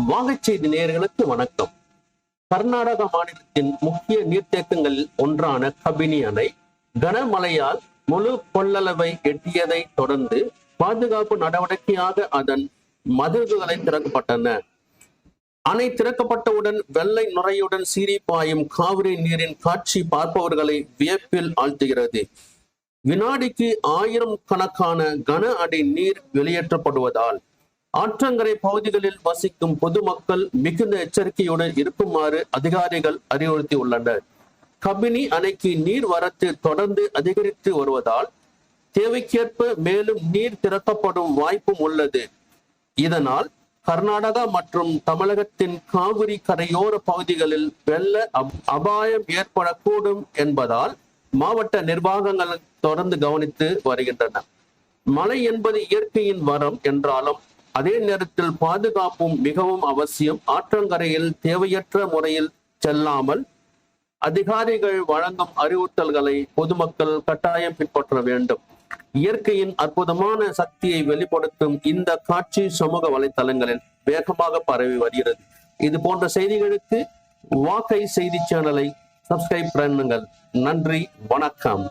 வாகச் செய்தி நேயர்களுக்கு வணக்கம். கர்நாடக மாநிலத்தின் முக்கிய நீர்த்தேக்கங்களில் ஒன்றான கபினி அணை கனமழையால் முழு கொள்ளளவை எட்டியதை தொடர்ந்து பாதுகாப்பு நடவடிக்கையாக அதன் மதில்களை திறக்கப்பட்டன. அணை திறக்கப்பட்டவுடன் வெள்ளை நுரையுடன் சீறி பாயும் காவிரி நீரின் காட்சி பார்ப்பவர்களை வியப்பில் ஆழ்த்துகிறது. வினாடிக்கு 1000 கணக்கான கன அடி நீர் வெளியேற்றப்படுவதால் ஆற்றங்கரை பகுதிகளில் வசிக்கும் பொதுமக்கள் மிகுந்த எச்சரிக்கையுடன் இருக்குமாறு அதிகாரிகள் அறிவுறுத்தியுள்ளனர். கபினி அணைக்கு நீர் வரத்து தொடர்ந்து அதிகரித்து வருவதால் தேவைக்கேற்ப மேலும் நீர் திறக்கப்படும் வாய்ப்பும் உள்ளது. இதனால் கர்நாடகா மற்றும் தமிழகத்தின் காவிரி கரையோர பகுதிகளில் வெள்ள அபாயம் ஏற்படக்கூடும் என்பதால் மாவட்ட நிர்வாகங்கள் தொடர்ந்து கவனித்து வருகின்றன. மழை என்பது இயற்கையின் வரம் என்றாலும் அதே நேரத்தில் பாதுகாப்பும் மிகவும் அவசியம். ஆற்றங்கரையில் தேவையற்ற முறையில் செல்லாமல் அதிகாரிகள் வழங்கும் அறிவுறுத்தல்களை பொதுமக்கள் கட்டாயம் பின்பற்ற வேண்டும். இயற்கையின் அற்புதமான சக்தியை வெளிப்படுத்தும் இந்த காட்சி சமூக வலைத்தளங்களில் வேகமாக பரவி வருகிறது. இது போன்ற செய்திகளுக்கு வாகை செய்தி சேனலை சப்ஸ்கிரைப் பண்ணுங்கள். நன்றி, வணக்கம்.